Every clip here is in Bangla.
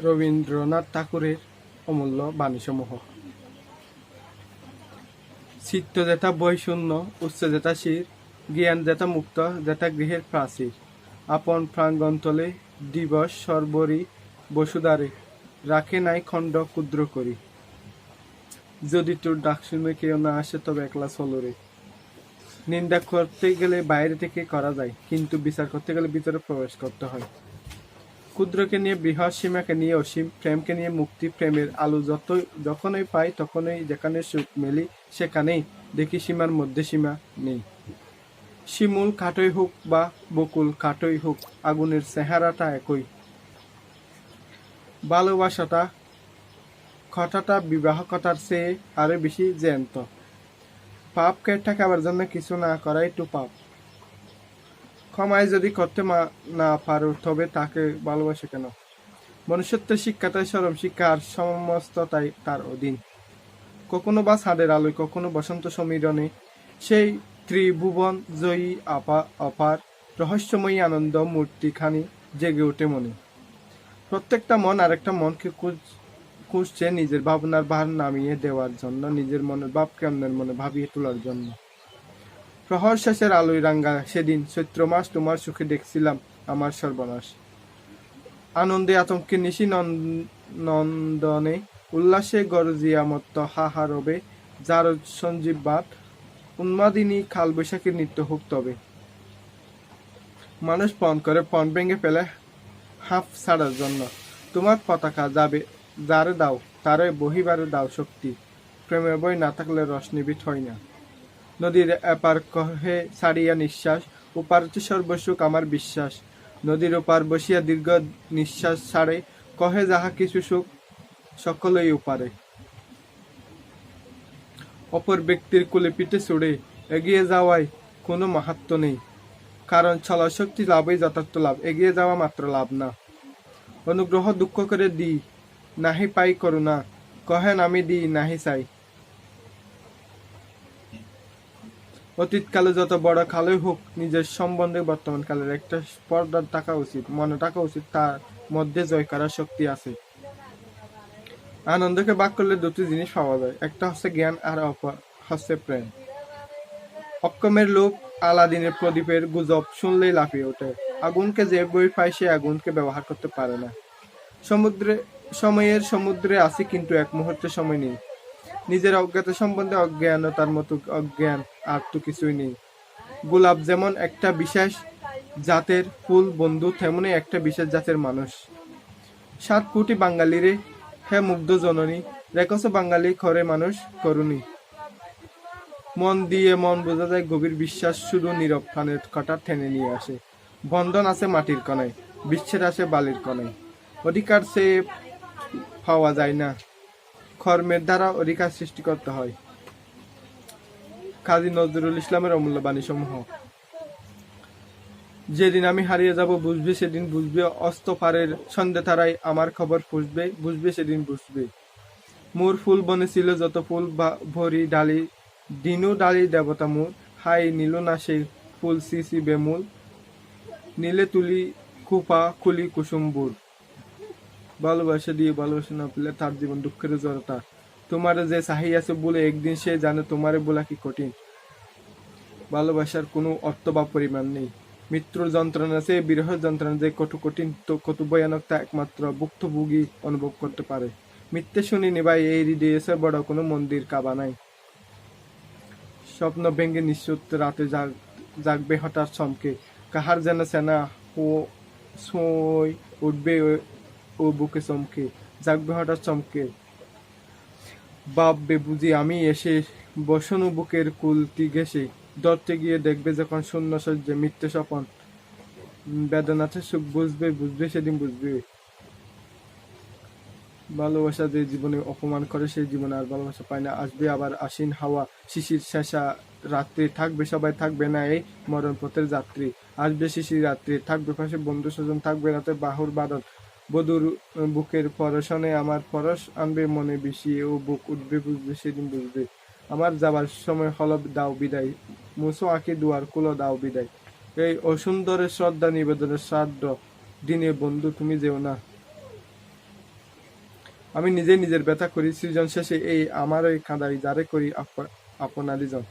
রবীন্দ্রনাথ ঠাকুরের অমূল্য বাণীসমূহ। চিত্ত যেথা বৈশূন্য, উচ্চ যেথা শির, জ্ঞান যেথা মুক্ত, যেথা গৃহের প্রাচীর। আপন প্রাঙ্গণতলে দিবস সর্বরি বসুধারে, রাখে নাই খণ্ড ক্ষুদ্র করি। যদি তোর ডাক শুনে কেউ না আসে তবে একলা চলো রে। নিন্দা করতে গেলে বাইরে থেকে করা যায়, কিন্তু বিচার করতে গেলে ভিতরে প্রবেশ করতে হয়। ক্ষুদ্রকে নিয়ে বৃহৎ, সীমাকে নিয়ে অসীম, প্রেমকে নিয়ে মুক্তি। প্রেমের আলো যখনই পাই তখনই যেখানে সুখ মেলি, সেখানেই দেখি সীমার মধ্যে সীমা নেই। শিমুল কাঠই হোক বা বকুল কাঠই হোক, আগুনের চেহারাটা একই। ভালোবাসাটা কথাটা বিবাহ কথার চেয়ে আরো বেশি জ্যান্ত। পাপকে ঠেকাবার জন্য কিছু না করাই তো পাপ। ক্ষমায় যদি করতে না পারো তবে তাকে ভালোবাসে কেন? মনুষ্যত্বের শিক্ষাটাই চরম শিক্ষা, আর সমস্তটাই তার অধীন। কখনো বা ছাদের আলোয়, কখনো বসন্ত সমীরণে সেই ত্রিভুবন জয়ী অপার রহস্যময়ী আনন্দ মূর্তিখানি জেগে ওঠে মনে। প্রত্যেকটা মন আরেকটা মনকে খুঁজছে নিজের ভাবনার ভার নামিয়ে দেওয়ার জন্য, নিজের মনের ভাবকে অন্যের মনে ভাবিয়ে তোলার জন্য। প্রহর শেষের আলোয় রাঙ্গা সেদিন চৈত্র মাস, তোমার সুখে দেখছিলাম আমার সর্বনাশ। আনন্দে আতঙ্কে নিশি নন্দনে, উল্লাসে গরজিয়া মত্ত হাহা রবে, যার সঞ্জীব বাদ উন্মাদিনী কালবৈশাখীর নৃত্য হোক তবে। মানুষ পণ করে, পণ ভেঙে ফেলে হাঁফ ছাড়ার জন্য। তোমার পতাকা যাবে যারে দাও, তারে বহিবারে দাও শক্তি। প্রেমের বই না থাকলে রস নিবিড় হয় না। নদীর এপার কহে ছাড়িয়া নিঃশ্বাস, ওপার হচ্ছে সর্বসুখ আমার বিশ্বাস। নদীর ওপার বসিয়া দীর্ঘ নিঃশ্বাস ছাড়ে, কহে যাহা কিছু সুখ সকলেই ওপারে। অপর ব্যক্তির কোলে পিঠে চড়ে এগিয়ে যাওয়ায় কোনো মাহাত্ম্য নেই, কারণ চলাশক্তি লাভই যথার্থ লাভ, এগিয়ে যাওয়া মাত্র লাভ না। অনুগ্রহ দুঃখ করে দিই, নাহি পাই করুণা, কহেন আমি দিই নাহি চাই। অতীতকালে যত বড় কালই হোক, নিজের সম্বন্ধে বর্তমান কালের একটা স্পর্ধা থাকা উচিত, মনে থাকা উচিত তার মধ্যে জয় করার শক্তি আছে। আনন্দকে ভাগ করলে দুটি জিনিস পাওয়া যায়, একটা হচ্ছে জ্ঞান আর অপর হচ্ছে প্রেম। অক্ষমের লোক আলাদিনের প্রদীপের গুজব শুনলেই লাফিয়ে ওঠে। আগুনকে যে বই পায় সে আগুনকে ব্যবহার করতে পারে না। সময়ের সমুদ্রে আছি, কিন্তু এক মুহূর্তে সময় নেই। নিজের অজ্ঞাত সম্বন্ধে অজ্ঞানতার মতো অজ্ঞান আর তো কিছুই নেই। গোলাপ যেমন একটা বিশেষ জাতের ফুল বন্ধু, তেমনি একটা বিশেষ জাতের মানুষ। 7 কোটি বাঙালিরে হে মুগ্ধ জননী, রেখেছ বাঙালি ঘরে মানুষ করুণী। মন দিয়ে মন বোঝা যায় গভীর বিশ্বাস, শুধু নীরব প্রাণের কটা টেনে নিয়ে আসে। বন্ধন আছে মাটির কণায়, বিচ্ছেদ আছে বালির কণায়। অধিকার সে পাওয়া যায় না, কর্মের দ্বারা অধিকার সৃষ্টি করতে হয়। কাজী নজরুল ইসলামের অমূল্য বাণীসমূহ। যেদিন আমি হারিয়ে যাব বুঝবে, সেদিন বুঝবে, অস্ত পারের সন্ধে তারাই আমার খবর পুষবে, বুঝবে সেদিন বুঝবে। মোর ফুল বনে ছিল যত ফুল ভরি ডালি, দিনু ডালি দেবতা মোর, হাই নীল না সেই ফুল সিসি বেমূল, নীলে তুলি কুপা খুলি কুসুম্বুর। ভালোবাসা দিয়ে ভালোবাসা না পেলে তার জীবন দুঃখের জড়তা। তোমারে যে চাহিয়াছে বলে একদিন সে জানে তোমারে বলা কি কঠিন। ভালোবাসার কোনো অর্থ বা পরিমাণ নেই। মৃত্যুর যন্ত্রণা চেয়ে বিরহের যন্ত্রণা যে কঠিন, কত ভয়ানক তা একমাত্র ভুক্তভোগী অনুভব করতে পারে। মিথ্যে শুনিনি ভাই, এই হৃদয়ে বড় কোনো মন্দির কাবা নাই। স্বপ্ন ভেঙে নিশ্চুত রাতে জাগবে হঠাৎ চমকে, কাহার যেন সেনা সই উঠবে ও বুকে চমকে, জাগবে হঠাৎ চমকে। ভাববে বুঝি আমি এসে বসনু বুকের কুলটি ঘেঁষে, ধরতে গিয়ে দেখবে যখন শূন্য সহ্যে মিথ্যে স্বপন, বেদনাতে সুখ বুঝবে সেদিন বুঝবে। ভালোবাসা যে জীবনে অপমান করে সেই জীবনে আর ভালোবাসা পায় না। আসবে আবার আশ্বিন হাওয়া, শিশির শেষা রাত্রি, থাকবে সবাই, থাকবে না এই মরণ পথের যাত্রী। আসবে শিশির রাত্রি, থাকবে পাশে বন্ধু স্বজন, থাকবে রাতে বাহুর বাদন। বধুর বুকের পরশনে আমার পরশ আনবে মনে বিষিয়ে, ও বুক উঠবে বুঝবে সেদিন বুঝবে। আমার যাবার সময় হলব দাও বিদায়, মুসো আঁকি দুয়ার কুলো দাও বিদায়। এই অসুন্দরের শ্রদ্ধা নিবেদনের শ্রাদ্ধ দিনে বন্ধু তুমি যেও না। আমি নিজেই নিজের ব্যথা করি সৃজন শেষে এই আমারই কাঁদাই যারে করি আপনারই জন।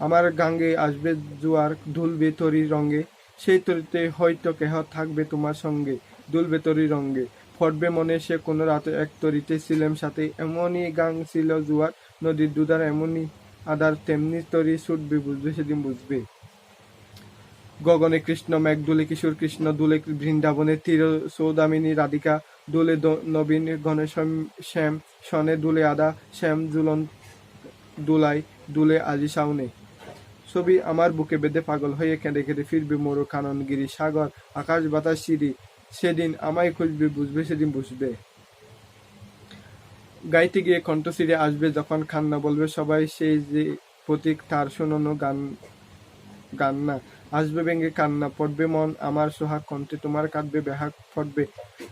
আমার গাঙ্গে আসবে জোয়ার দুলবে তরি রঙে, সেই তরিতে হয়তো কেহ থাকবে তোমার সঙ্গে, দুলবে তরি রঙে। ফটবে মনে সে কোনো রাতে এক তরিতে ছিলাম সাথে, এমনই গাং ছিল জোয়ার নদীর দুধার, এমনই আধার তেমনি তরি ছুটবে, বুঝবে সেদিন বুঝবে। গগনে কৃষ্ণ মেঘ দুলে, কিশোর কৃষ্ণ দুলে বৃন্দাবনে, তীর সৌদামিনী রাধিকা দুলে নবীন গণে শ্যাম শনে দুলে আদা শ্যাম জুলন দুলাই দুলে আজি সাউনে। ছবি আমার বুকে বেঁধে পাগল হয়ে কেঁদে কেঁদে ফিরবে মোরো কাননগিরি সাগর, আকাশ বাতাস সিঁড়ি, সেদিন আমায় খুঁজবে, বুঝবে সেদিন বুঝবে। গাইতে গিয়ে কণ্ঠ ছিঁড়ে আসবে যখন খান্না, বলবে সবাই সেই যে প্রতীক তার শোনানো গান না। আসবে ব্যঙ্গে কান্না, পড়বে মন আমার সোহাগ কণ্ঠে, তোমার কাঁদবে বেহাগ ফটবে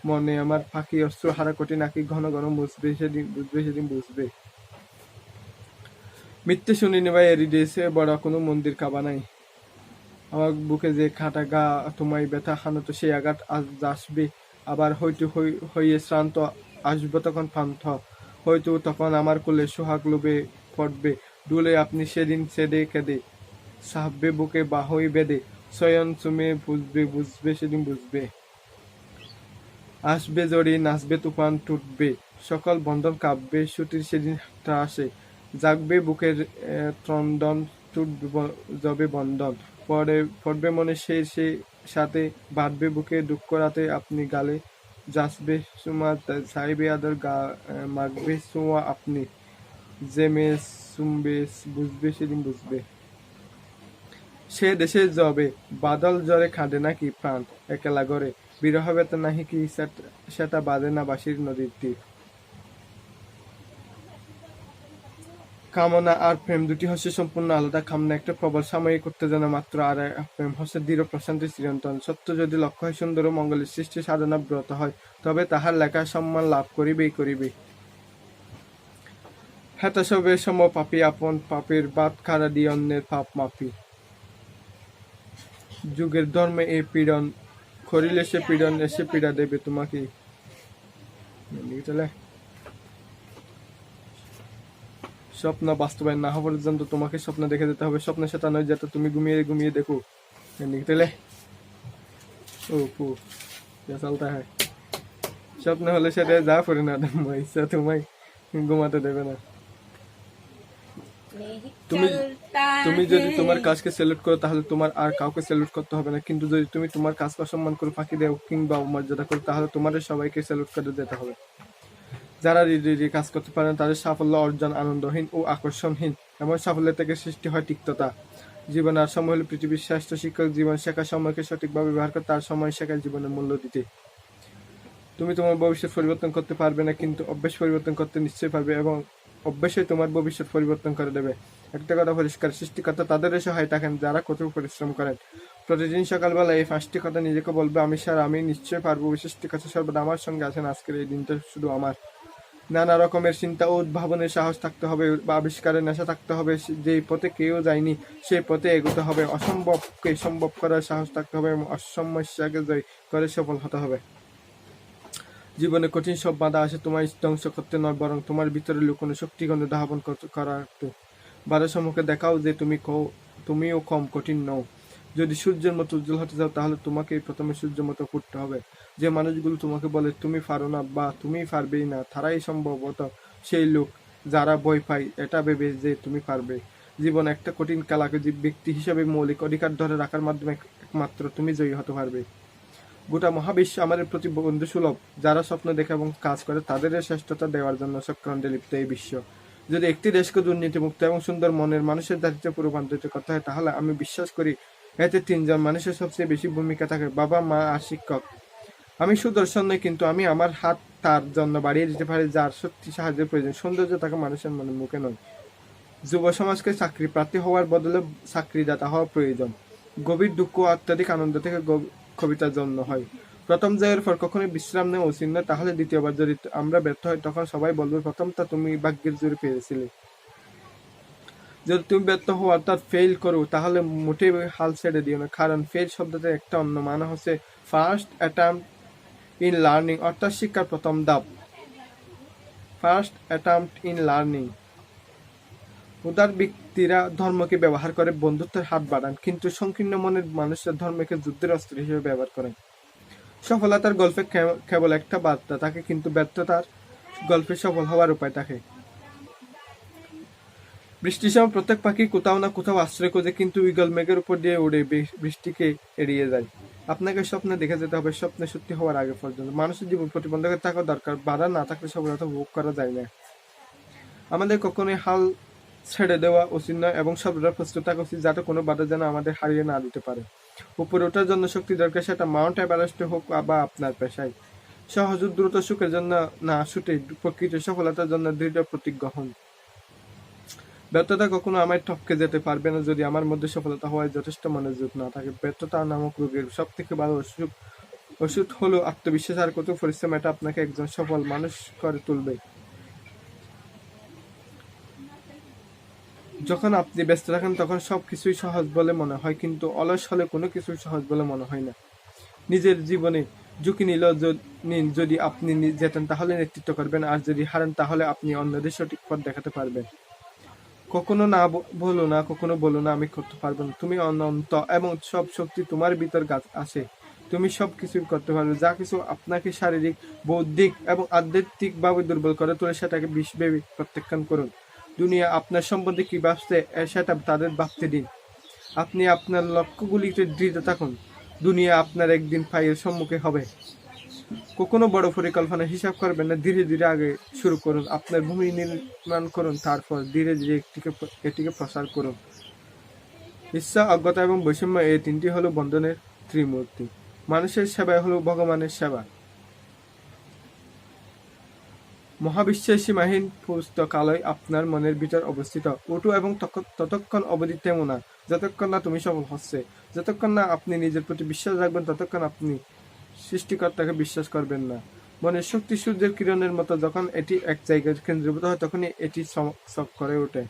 মনে আমার ফাঁকি, অস্ত্র হারা কটি নাকি ঘন ঘন মুছবে, সেদিন বুঝবে সেদিন বুঝবে। মিথ্যে শুনিনি ভাই এরি দিয়েছে বড় কোনো মন্দির কাবা নাই, আমার বুকে যে খাটা গা তোমায় ব্যথা হানত সেই আঘাত আজ আসবে আবার, হয়তো হইয়ে শ্রান্ত আসবো তখন পান্থ, হয়তো তখন আমার কোলে সোহাগ লোবে ফটবে ডুলে আপনি, সেদিন সেদে কেঁদে সাহবে বুকে বাহই বেঁধে, শয়ন চুমে বুঝবে, বুঝবে সেদিন বুঝবে। আসবে জড়ি নাচবে তুফান টুটবে, সকল বন্ধন কাঁপবে ছুটির সেদিন ত্রাসে, জাগবে বুকের ত্রন্দন টুটবে যবে বন্ধন, পড়বে মনে সেই সাথে বাঁধবে বুকে দুঃখ রাতে, আপনি গালে যাচবে সুমা চাইবে আদর মাগবে সুয়া আপনি, জেমে চুমবে বুঝবে সেদিন বুঝবে। সে দেশে যাবে বাদল জ্বরে খাঁদে নাকি প্রাণ একেলা গড়ে, বিরহ ব্যথা নাহি কি সেটা বাঁধে না বাঁশির নদীর তীর। কামনা আর প্রেম দুটি হচ্ছে সম্পূর্ণ আলাদা। কামনা একটা প্রবল সাময়িক উত্তেজনা মাত্র, আর প্রেম হচ্ছে দৃঢ় প্রশান্তির চিরন্তন সত্য। যদি লক্ষ্য হয় সুন্দর ও মঙ্গলের সৃষ্টি সাধনা ব্রত হয়, তবে তাহার লেখা সম্মান লাভ করিবেই করিবে। হেতা সবে সম পাপি, আপন পাপের বাদ খাড়া দিয়ে অন্যের পাপ মাপি। যুগের ধর্মে এই পীড়ন করিলে সে পীড়ন এসে পীড়া দেবে তোমাকে। স্বপ্ন বাস্তবায়ন না হওয়া পর্যন্ত তোমাকে স্বপ্ন দেখে যেতে হবে, স্বপ্ন সেটা নয় যেটা তুমি ঘুমিয়ে ঘুমিয়ে দেখো। চলতা হয় স্বপ্ন হলে সেটা যা করে না ইচ্ছা তোমায় ঘুমাতে দেবে না। তুমি যদি তোমার কাজকে স্যালুট করো তাহলে তোমার আর কাউকে স্যালুট করতে হবে না, কিন্তু যদি তুমি তোমার কাজকে অসম্মান করে ফাঁকি দেও কিংবা মর্যাদা করো তাহলে তোমাদের সবাইকে স্যালুট করে দিতে হবে। যারা কাজ করতে পারেন তাদের সাফল্য অর্জন আনন্দহীন ও আকর্ষণহীন। এমন সাফল্য থেকে সৃষ্টি হয় তিক্ততা। জীবন আর সময় হল পৃথিবীর শ্রেষ্ঠ শিক্ষক। জীবন শেখার সময়কে সঠিকভাবে ব্যবহার করে তার সময় শেখার জীবনের মূল্য দিতে। তুমি তোমার ভবিষ্যৎ পরিবর্তন করতে পারবে না, কিন্তু অভ্যাস পরিবর্তন করতে নিশ্চয়ই পারবে, এবং অভ্যাসই তোমার ভবিষ্যৎ পরিবর্তন করে দেবে। একটা কথা পরিষ্কার, সৃষ্টিকর্তা তাদের সহায় থাকেন যারা কঠোর পরিশ্রম করেন। প্রতিদিন সকালবেলা এই 5টি কথা নিজেকে বলবে, আমি স্যার আমি নিশ্চয়ই পারবো। সৃষ্টিকর্তা সর্বদা আমার সঙ্গে আছেন। আজকের এই দিনটা শুধু আমার। নানা রকমের চিন্তা ও উদ্ভাবনের সাহস থাকতে হবে, বা আবিষ্কারের নেশা থাকতে হবে। যেই পথে কেউ যায়নি সেই পথে এগোতে হবে। অসম্ভবকে সম্ভব করার সাহস থাকতে হবে এবং অসমস্যাকে জয় করে সফল হতে হবে। জীবনে কঠিন সব বাধা আসে তোমার ধ্বংস করতে নয়, বরং তোমার ভিতরে লুকোনো শক্তিগণ ধাবন করাতে। বাধার সম্মুখে দেখাও যে তুমিও কম কঠিন নও। যদি সূর্যের মতো উজ্জ্বল হতে চাও তাহলে তোমাকে প্রথমে সূর্যের মতো ফুটতে হবে। যে মানুষগুলো তোমাকে বলে তুমি পারো না বা তুমি পারবেই না, তারাই সম্ভবত সেই লোক যারা ভয় পায় এটা ভেবে যে তুমি পারবে। জীবন একটা কঠিন খেলাকে ব্যক্তি হিসেবে মৌলিক অধিকার ধরে রাখার মাধ্যমে একমাত্র তুমি জয়ী হতে পারবে। গোটা মহাবিশ্ব আমাদের প্রতি বন্ধুসুলভ। যারা স্বপ্ন দেখে এবং কাজ করে তাদের শ্রেষ্ঠতা দেওয়ার জন্য চক্রান্তে লিপ্ত এই বিশ্ব। যদি একটি দেশকে দুর্নীতিমুক্ত এবং সুন্দর মনের মানুষের দারিদ্র্যে রূপান্তরিত করতে হয় তাহলে আমি বিশ্বাস করি এতে 3 জন মানুষের সবচেয়ে বেশি ভূমিকা থাকে, বাবা, মা আর শিক্ষক। আমি সুদর্শন নই, কিন্তু আমি আমার হাত তার জন্য বাড়িয়ে দিতে পারি যার সত্যি সাহায্যের প্রয়োজন। সৌন্দর্য থাকে মানুষের মনে, মুখে নয়। যুব সমাজকে চাকরি প্রার্থী হওয়ার বদলে চাকরিদাতা হওয়া প্রয়োজন। গভীর দুঃখ ও অত্যাধিক আনন্দ থেকে কবিতার জন্ম হয়। প্রথম জয়ের পর কখনোই বিশ্রাম নেওয়া উচিত নয়, তাহলে দ্বিতীয়বার যদি আমরা ব্যর্থ হই তখন সবাই বলবে প্রথমটা তুমি ভাগ্যের জোরে পেরেছিলে। যদি তুমি ব্যর্থ হও অর্থাৎ ফেল করো তাহলে মোটেই হাল ছেড়ে দিও না, কারণ ফেল শব্দটা একটা অন্য মানে হচ্ছে ফার্স্ট অ্যাটেম্পট ইন লার্নিং, অর্থাৎ শিক্ষার প্রথম ধাপ। First attempt in learning. উদার ব্যক্তিরা ধর্মকে ব্যবহার করে বন্ধুত্বের হাত বাড়ান, কিন্তু সংকীর্ণ মনের মানুষরা ধর্মকে যুদ্ধের অস্ত্র হিসেবে ব্যবহার করেন। সফলতার গল্পে কেবল একটা বার্তা থাকে, কিন্তু ব্যর্থতার গল্পে সফল হওয়ার উপায় থাকে। বৃষ্টির সময় প্রত্যেক পাখি কোথাও না কোথাও আশ্রয় খোঁজে, কিন্তু ঈগল মেঘের উপর দিয়ে উড়ে বৃষ্টিকে এড়িয়ে যায়। আপনাকে স্বপ্নে দেখে যেতে হবে, স্বপ্নে সত্যি হওয়ার আগে পর্যন্ত। মানুষের জীবন প্রতিবন্ধক থাকা দরকার, বাধা না থাকলে সফলতা উপভোগ করা যায় না। আমাদের কখনোই হাল ছেড়ে দেওয়া উচিত নয় এবং সর্বদা প্রস্তুত থাকা উচিত, যাতে কোনো বাধা যেন আমাদের হারিয়ে না দিতে পারে। উপরে ওঠার জন্য শক্তি দরকার, সেটা মাউন্ট এভারেস্টে হোক বা আপনার পেশায়। সহজ দ্রুত সুখের জন্য না ছুটে প্রকৃত সফলতার জন্য দৃঢ় প্রতিজ্ঞ হন। ব্যর্থতা কখনো আমায় টপকে যেতে পারবে না যদি আমার মধ্যে সফলতা হওয়ার যথেষ্ট মনোযোগ না থাকে। ব্যর্থতা নামক রোগের সব থেকে ভালো ওষুধ হলো আত্মবিশ্বাস আর কত পরিশ্রম। এটা আপনাকে একজন সফল মানুষ করে তুলবে। যখন আপনি ব্যস্ত থাকেন তখন সবকিছুই সহজ বলে মনে হয়, কিন্তু অলস হলে কোনো কিছুই সহজ বলে মনে হয় না। নিজের জীবনে ঝুঁকি নিন। যদি আপনি জেতেন তাহলে নেতৃত্ব করবেন, আর যদি হারেন তাহলে আপনি অন্যদের সঠিক পথ দেখাতে পারবেন। কখনো না বলো না, কখনো বলো না আমি করতে পারবো না। তুমি অনন্ত এবং সব শক্তি তোমার ভিতর আছে। তুমি সব কিছুই করতে পারবে। যা কিছু আপনাকে শারীরিক, বৌদ্ধিক এবং আধ্যাত্মিকভাবে দুর্বল করে তোলে সেটাকে বিষভেবে প্রত্যাখ্যান করুন। দুনিয়া আপনার সম্বন্ধে কি ভাবছে সেটা তাদের ভাবতে দিন। আপনি আপনার লক্ষ্যগুলিতে দৃঢ় থাকুন। দুনিয়া আপনার একদিন পায়ের সম্মুখে হবে। কখনো বড় পরিকল্পনা হিসাব করবেন না, ধীরে ধীরে আগে শুরু করুন। আপনার ভূমি নির্মাণ করুন, তারপর ধীরে ধীরে এটিকে প্রসার করুন। ইচ্ছা, অজ্ঞতা এবং বৈষম্য, এই তিনটি হলো বন্ধনের ত্রিমূর্তি। মানুষের সেবাই হলো ভগবানের সেবা। মহাবিশ্বের সীমাহীন পুস্তকালয় আপনার মনের ভিতর অবস্থিত। উঠো এবং ততক্ষণ অবধি থেমো না যতক্ষণ না তুমি সফল হচ্ছে। যতক্ষণ না আপনি নিজের প্রতি বিশ্বাস রাখবেন ততক্ষণ আপনি সৃষ্টিকর্তাকে বিশ্বাস করবেন না। মনের শক্তি সূর্যের কিরণের মতো, যখন এটি এক জায়গায় কেন্দ্রীভূত হয় তখনই এটি চকচক করে ওঠে।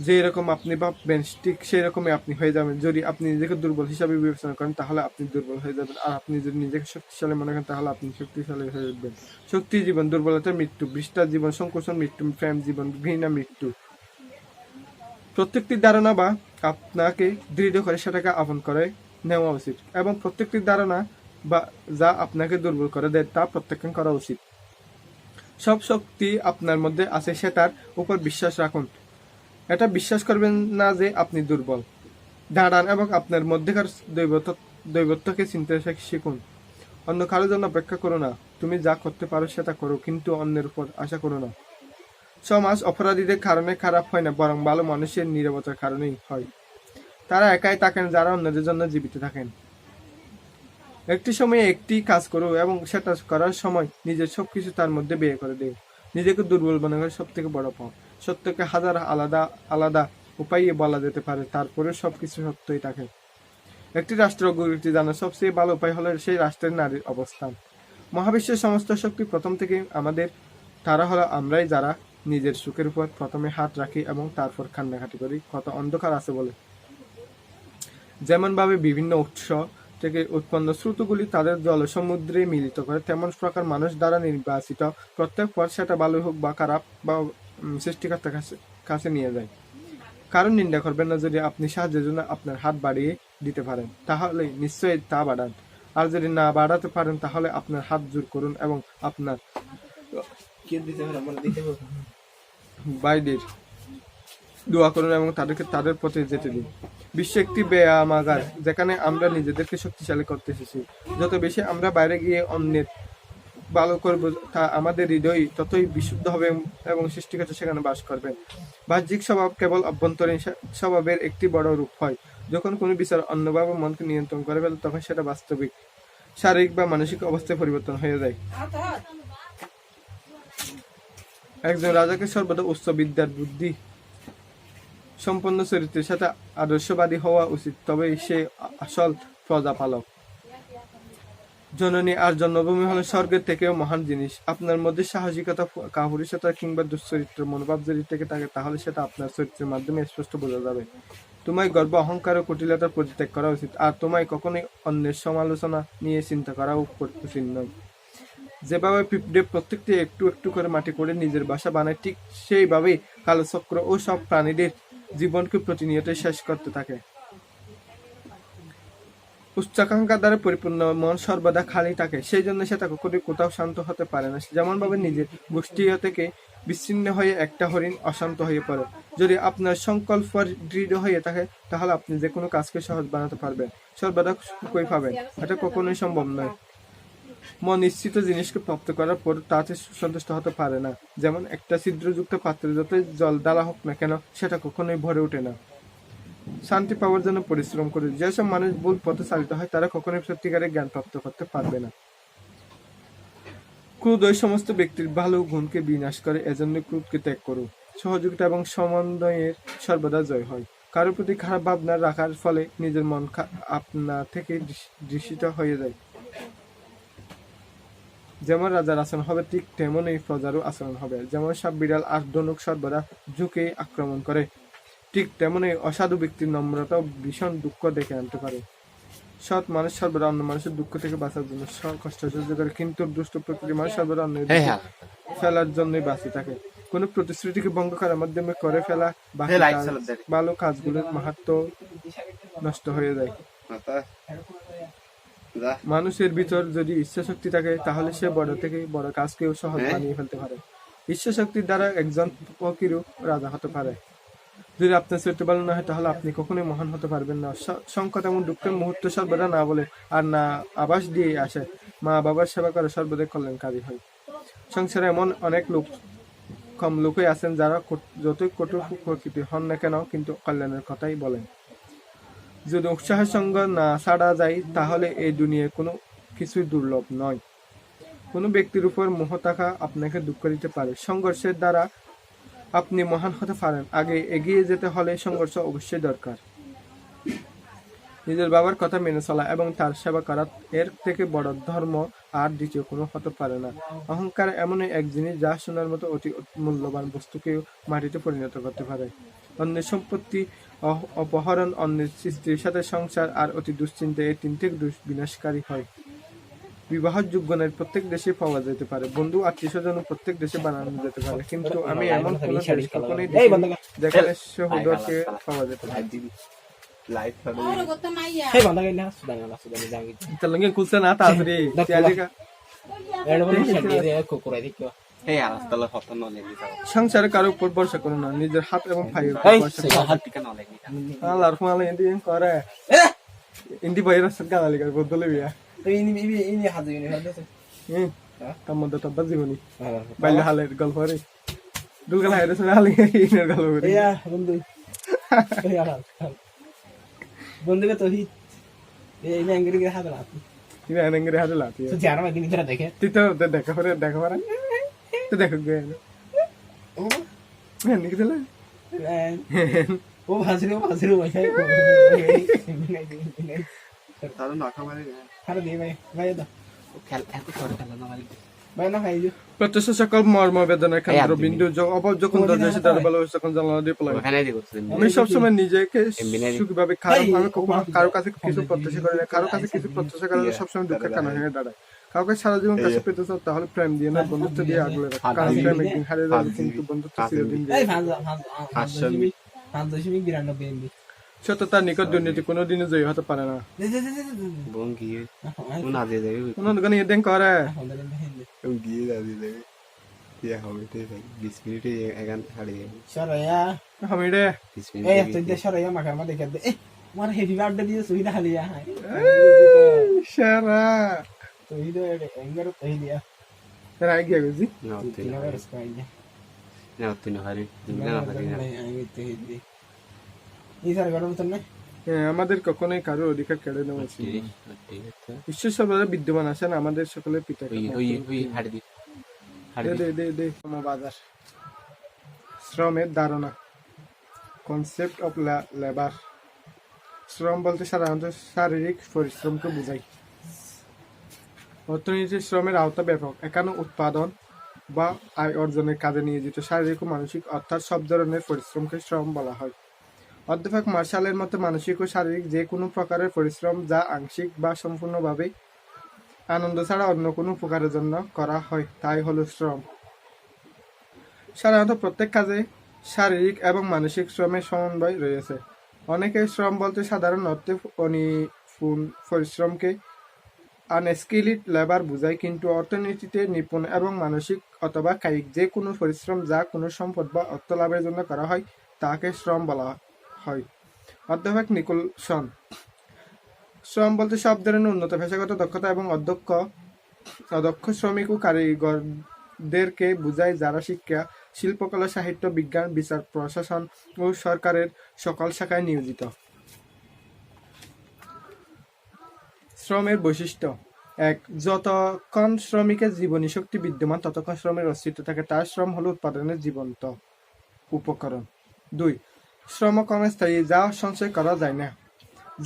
যে রকম আপনি ভাববেন ঠিক সেই রকমই আপনি হয়ে যাবেন। যদি আপনি নিজেকে দুর্বল হিসাবে বিবেচনা করেন তাহলে আপনি দুর্বল হয়ে যাবেন, আর আপনি যদি নিজেকে শক্তিশালী মনে করেন তাহলে আপনি শক্তিশালী হয়ে উঠবেন। শক্তি জীবন, দুর্বলতার মৃত্যু, বিষ্ঠা জীবন, সংকোচন মৃত্যু, প্রেম জীবন, ঘৃণা মৃত্যু। প্রত্যেকটি ধারণা বা আপনাকে দৃঢ় করে সেটাকে আপন করে নেওয়া উচিত, এবং প্রত্যেকটি ধারণা বা যা আপনাকে দুর্বল করে দেয় তা প্রত্যাখ্যান করা উচিত। সব শক্তি আপনার মধ্যে আছে, সেটার উপর বিশ্বাস রাখুন। এটা বিশ্বাস করবেন না যে আপনি দুর্বল। দাঁড়ান এবং আপনার মধ্যেকার দৈবত্বকে চিনতে শিখুন। অন্য কারোর জন্য অপেক্ষা করো না। তুমি যা করতে পারো সেটা করো, কিন্তু অন্যের উপর আশা করো না। সমাজ অপরাধীদের কারণে খারাপ হয় না, বরং ভালো মানুষের নীরবতার কারণেই হয়। তারা একাই থাকেন যারা অন্যদের জন্য জীবিত থাকেন। একটি সময়ে একটি কাজ করো এবং সেটা করার সময় নিজের সবকিছু তার মধ্যে ব্যয় করে দেও। নিজেকে দুর্বল মনে করে সব থেকে বড় পাও। সত্যকে হাজার আলাদা আলাদা উপায়ে বলা যেতে পারে, তারপরে সবকিছু সত্যই থাকে। একটি রাষ্ট্র গড়তে জানার সবচেয়ে ভালো উপায় হলো সেই রাষ্ট্রের নারীর অবস্থান। মহাবিশ্বের সমস্ত শক্তি প্রথম থেকে আমাদের। তারা হলো আমরাই, যারা নিজের সুখের উপর প্রথমে হাত রাখি এবং তারপর কান্নাকাটি করি কত অন্ধকার আছে বলে। যেমন ভাবে বিভিন্ন উৎস থেকে উৎপন্ন স্রোতগুলি তাদের জলসমুদ্রে মিলিত করে, তেমন প্রকার মানুষ দ্বারা নির্বাচিত প্রত্যেক পথ, সেটা ভালো হোক বা খারাপ, বা সৃষ্টিকর্তার কাছে নিয়ে যায়। কারণ নিন্দা করবেন না। যদি আপনি সাহায্যের জন্য আপনার হাত বাড়িয়ে দিতে পারেন তাহলে নিশ্চয়ই তা বাড়ান, আর যদি না বাড়াতে পারেন তাহলে আপনার হাত জোর করুন এবং আপনার বাইরের দোয়া করুন এবং তাদেরকে তাদের পথে যেতে দিন। বিশ্ব একটি ব্যায়ামাগার, যেখানে আমরা নিজেদেরকে শক্তিশালী করতে এসেছি। যত বেশি আমরা বাইরে গিয়ে অন্যের ভালো করব, তা আমাদের হৃদয় ততই বিশুদ্ধ হবে এবং সৃষ্টিকর্তা সেখানে বাস করবেন। বাহ্যিক স্বভাব কেবল অভ্যন্তরীণ স্বভাবের একটি বড় রূপ হয়। যখন কোনো বিচার অন্যভাবে মনকে নিয়ন্ত্রণ করে ফেলে তখন সেটা বাস্তবিক শারীরিক বা মানসিক অবস্থায় পরিবর্তন হয়ে যায়। একজন রাজাকে সর্বদা উচ্চ বিদ্যার বুদ্ধি সম্পন্ন চরিত্রের সাথে আদর্শবাদী হওয়া উচিত, তবেই সে আসল প্রজাপালক। জননী আর জন্মভূমি হলো স্বর্গের থেকেও মহান জিনিস। আপনার মধ্যে সাহসিকতা, কাপুরুষতা কিংবা দুশ্চরিত্র মনোভাব যদি থেকে থাকে তাহলে সেটা আপনার চরিত্রের মাধ্যমে স্পষ্ট বোঝা যাবে। তোমায় গর্ব, অহংকার ও কুটিলতা পরিত্যাগ করা উচিত, আর তোমায় কখনোই অন্যের সমালোচনা নিয়ে চিন্তা করাও উচিত নয়। যেভাবে পিঁপড়ে প্রত্যেকটি একটু একটু করে মাটি করে নিজের বাসা বানায়, ঠিক সেইভাবেই কালচক্র ও সব প্রাণীদের জীবনকে প্রতিনিয়ত শেষ করতে থাকে। উচ্চাকাঙ্ক্ষা দ্বারা পরিপূর্ণ মন সর্বদা খালি থাকে, সেই জন্য সেটা কখনোই কোথাও শান্ত হতে পারে না। যেমন ভাবে নিজের গোষ্ঠী থেকে বিচ্ছিন্ন হয়ে একটা হরিণ অশান্ত হয়ে পড়ে। যদি আপনার সংকল্প দৃঢ় হয়ে থাকে, তাহলে আপনি যে কোনো কাজকে সহজ বানাতে পারবেন, সর্বদা সুখই পাবেন। এটা কখনোই সম্ভব নয়। মন ইচ্ছিত জিনিসকে প্রাপ্ত করার পর তাতে সন্তুষ্ট হতে পারে না। যেমন একটা ছিদ্রযুক্ত পাত্রে যতই জল ঢালা হোক না কেন, সেটা কখনোই ভরে ওঠে না। শান্তি পাওয়ার জন্য পরিশ্রম করে। যেসব মানুষ ভুল পথে চালিত হয়, তারা কখনোই সত্যিকারের জ্ঞান প্রাপ্ত করতে পারবে না। ক্রোধ ওই সমস্ত ব্যক্তির ভালো গুণকে বিনাশ করে, এজন্য ক্রোধকে ত্যাগ করুন। সহযোগিতা এবং সমন্বয়ের সর্বদা জয় হয়। কারোর প্রতি খারাপ ভাবনা রাখার ফলে নিজের মন আপনা থেকে দূষিত হয়ে যায়। যেমন রাজার আচরণ হবে, ঠিক তেমনই প্রজারও আচরণ হবে। যেমন সাপ বিড়াল আর ধনুক সর্বদা ঝুঁকে আক্রমণ করে, ঠিক তেমনই অসাধু ব্যক্তির নম্রতাও ভীষণ দুঃখ ডেকে আনতে পারে। সৎ মানুষ সর্বদা অন্য মানুষের দুঃখ থেকে বাঁচার জন্য কষ্ট সহ্য করে, কিন্তু দুষ্ট প্রকৃতির মানুষ সর্বদা অন্য ফেলার জন্যই বাঁচে থাকে। কোন প্রতিশ্রুতিকে ভঙ্গ করার মাধ্যমে করে ফেলা ভালো কাজগুলোর মাহাত্ম্য নষ্ট হয়ে যায়। মানুষের ভিতর যদি ইচ্ছা শক্তি থাকে, তাহলে সে বড় থেকে বড় কাজকেও সহজ বানিয়ে ফেলতে পারে। ইচ্ছা শক্তির দ্বারা একজন ফকিরও রাজা হতে পারে। যদি আপনার চরিত্র ভালো না হয়, তাহলে আপনি কখনোই মহান হতে পারবেন না। সংকট এবং দুঃখের মুহূর্ত সর্বদা না বলে আর না আভাস দিয়ে আসে। মা বাবার সেবা করে সর্বদাই কল্যাণকারী হয়। সংসারে এমন অনেক কম লোকই আছেন যারা যতই কঠোর প্রকৃতি হন না কেন, কিন্তু কল্যাণের কথাই বলেন। যদি উৎসাহের সঙ্গ না ছাড়া যায়, তাহলে এই দুনিয়ায় কোনো কিছুই দুর্লভ নয়। কোনো ব্যক্তির উপর মোহ থাকা আপনাকে দুঃখ দিতে পারে। সংঘর্ষের দ্বারা আপনি মহান হতে পারেন। আগে এগিয়ে যেতে হলে সংঘর্ষ অবশ্যই দরকার। নিজের বাবার কথা মেনে চলা এবং তার সেবা করা, এর থেকে বড় ধর্ম আর দ্বিতীয় কোনো হতে পারে না। অহংকার এমনই এক জিনিস যা সোনার মতো অতি মূল্যবান বস্তুকেও মাটিতে পরিণত করতে পারে। অন্যের সম্পত্তি অপহরণ, অন্যের স্ত্রীর সাথে সংসার আর অতি দুশ্চিন্তা, এই তিনটি বিনাশকারী হয়। বিবাহযোগ্য নারী প্রত্যেক দেশে পাওয়া যেতে পারে, বন্ধু আত্মীয় স্বজন প্রত্যেক দেশে বানানো যেতে পারে, কিন্তু আমি এমন কোন দেশ কখনোই দেখিনি যেখানে সহোদরকে পাওয়া যেতে পারে। সংসারে কারো উপর ভরসা করো না, নিজের হাত এবং পায়ের উপর করে ইন্দি বাইরে গালালি করে বদলে বিয়া তার মধ্যে তো জীবনী বাইলে হালের গল্প রে দুলগাল হাইরে শুনে হালে ইনের গল্প করে বন্ধু বন্ধুকে তো হি এই ন্যাঙ্গরি কে হাতে লাতি তুই ন্যাঙ্গরি হাতে লাতি তুই জানো না কিনি তোরা দেখে তুই তো দেখা করে তো দেখো গে ও হ্যাঁ নিকে চলে ও ভাসিরে ভাই তার না খামারে খারে দে ভাই দা খেল এত করে খেলা না ভাই না খাই যো প্রত্যেক সকল মর্ম বেদনার কেন্দ্র বিন্দু যখন দরজা এসে দাঁড়াবে তখন জানলা দিয়ে পলাই আমি সবসময় নিজেকে সুখীভাবে কারো কাছে কিছু প্রত্যাশা করি না, কারো কাছে কিছু প্রত্যাশা করলে সবসময় দুঃখের কারণ হয়ে দাঁড়ায়। কাউকে সারা জীবন কাছে পেতে চাও, তাহলে প্রেম দিয়ে না, বন্ধুত্ব দিয়ে আগলে রাখো। কারণ প্রেম একদিন হারিয়ে যাবে, কিন্তু বন্ধুত্ব চিরদিন দিয়ে। সত্যতার নিকট দুর্নীতি কোনোদিনও জয়ী হতে পারে না। আমাদের কখনোই কারোর অধিকার কেড়ে নেওয়া উচিত নয়। ঈশ্বর সর্বদা বিদ্যমান আছেন, আমাদের সকলের পিতা। শ্রমের ধারণা, কনসেপ্ট অফ লেবার। শ্রম বলতে সাধারণত শারীরিক পরিশ্রমকে বোঝায়। অর্থনীতির শ্রমের আওতা ব্যাপক। এখানে উৎপাদন বা আয় অর্জনের কাজে নিয়োজিত শারীরিক ও মানসিক অর্থাৎ সব ধরনের পরিশ্রমকে শ্রম বলা হয়। অধ্যাপক মার্শালের মতে মানসিক ও শারীরিক যে কোনো প্রকারের পরিশ্রম যা আংশিক বা সম্পূর্ণভাবে আনন্দ ছাড়া অন্য কোনো উপকারের জন্য করা হয়, তাই হলো শ্রম। সাধারণত প্রত্যেক কাজে শারীরিক এবং মানসিক শ্রমের সমন্বয় রয়েছে। অনেকে শ্রম বলতে সাধারণ অর্থে নিপুণ পরিশ্রমকে আনস্কিলড লেবার বোঝায়, কিন্তু অর্থনীতিতে নিপুণ এবং মানসিক অথবা কায়িক যে কোনো পরিশ্রম যা কোনো সম্পদ বা অর্থ লাভের জন্য করা হয় তাকে শ্রম বলা হয়। অধ্যাপক নিকোলসন। শ্রম বলতে সব ধরনের উন্নত পেশাগত দক্ষতা এবং অদক্ষ শ্রমিক ও কারিগরদেরকে বোঝায় যারা শিক্ষা, শিল্পকলা, সাহিত্য, বিজ্ঞান, বিচার, প্রশাসন ও সরকারের সকল শাখায় নিয়োজিত। শ্রমের বৈশিষ্ট্য: ১. যতক্ষণ শ্রমিকের জীবনী শক্তি বিদ্যমান ততক্ষণ শ্রমের অস্তিত্ব থাকে, তার শ্রম হলো উৎপাদনের জীবন্ত উপকরণ। ২. শ্রম ক্ষণস্থায়ী, যা সঞ্চয় করা যায় না।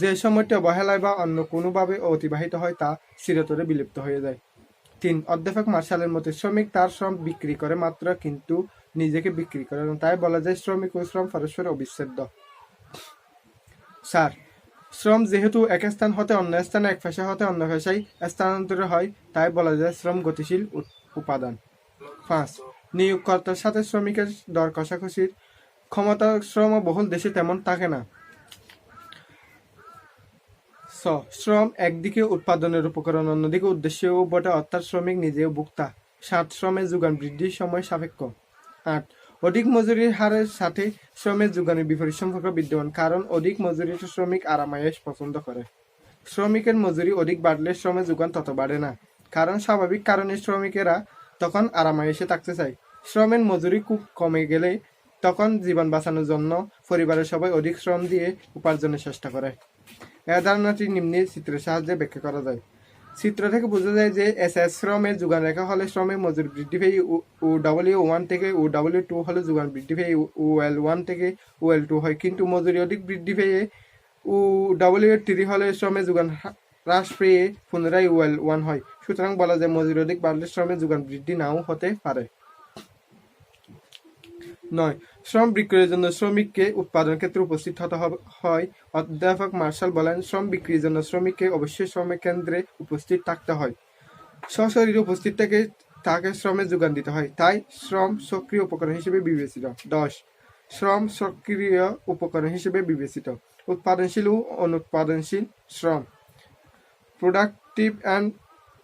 যে সময়টি অবহেলায় বা অন্য কোনোভাবে অতিবাহিত হয় তা চিরতরে বিলুপ্ত হয়ে যায়। ৩. অধ্যাপক মার্শালের মতে শ্রমিক তার শ্রম বিক্রি করে মাত্র, কিন্তু নিজেকে বিক্রি করে না, তাই বলা যায় শ্রমিক ও শ্রম পরস্পর অবিচ্ছেদ্য। ৪. শ্রম যেহেতু এক স্থান হতে অন্য স্থানে, এক পেশা হতে অন্য পেশায় স্থানান্তরিত হয়, তাই বলা যায় শ্রম গতিশীল উপাদান। ৫. নিয়োগকর্তার সাথে শ্রমিকের দর কষাকষির ক্ষমতা শ্রমবহুল দেশে তেমন থাকে না। ৬. শ্রম একদিকে উৎপাদনের উপকরণ, অন্যদিকে উদ্দেশ্যও বটে, অর্থাৎ শ্রমিক নিজেও ভোক্তা। ৭. শ্রমের যোগান বৃদ্ধি সময় সাপেক্ষ। ৮. অধিক মজুরির হারের সাথে শ্রমের যোগানের বিপরীত সম্পর্ক বিদ্যমান, কারণ অধিক মজুরিতে শ্রমিক আরামায়েশ পছন্দ করে। শ্রমিকের মজুরি অধিক বাড়লে শ্রমের যোগান তত বাড়ে না, কারণ স্বাভাবিক কারণে শ্রমিকেরা তখন আরামায়েশে থাকতে চায়। শ্রমের মজুরি খুব কমে গেলে তখন জীবন বাঁচানোর জন্য পরিবারের সবাই অধিক শ্রম দিয়ে উপার্জনের চেষ্টা করে। এই ধারণাটি নিম্নে চিত্রের সাহায্যে ব্যাখ্যা করা যায়। চিত্র থেকে বোঝা যায় যে এসএস শ্রমের যোগান রেখা হলে শ্রমের মজুরি বৃদ্ধি পেয়ে OW1 থেকে OW2 হলে যোগান বৃদ্ধি পেয়ে OL1 থেকে OL2 হয়, কিন্তু মজুরি অধিক বৃদ্ধি পেয়ে OW3 হলে শ্রমের যোগান হ্রাস পেয়ে পুনরায় OL1 হয়। সুতরাং বলা যায় মজুরি অধিক বাড়লে শ্রমের যোগান বৃদ্ধি নাও হতে পারে। ৯. শ্রম বিক্রয়ের জন্য শ্রমিককে উৎপাদন ক্ষেত্রে উপস্থিত হতে হয়। অধ্যাপক মার্শাল বলেন, শ্রম বিক্রির জন্য শ্রমিককে অবশ্যই শ্রমের কেন্দ্রে উপস্থিত থাকতে হয়। সশরীরে উপস্থিত থেকে তাকে শ্রমের যোগান দিতে হয়, তাই শ্রম সক্রিয় উপকরণ হিসেবে বিবেচিত। ১০. শ্রম সক্রিয় উপকরণ হিসেবে বিবেচিত: উৎপাদনশীল ও অনুৎপাদনশীল শ্রম, প্রোডাক্টিভ অ্যান্ড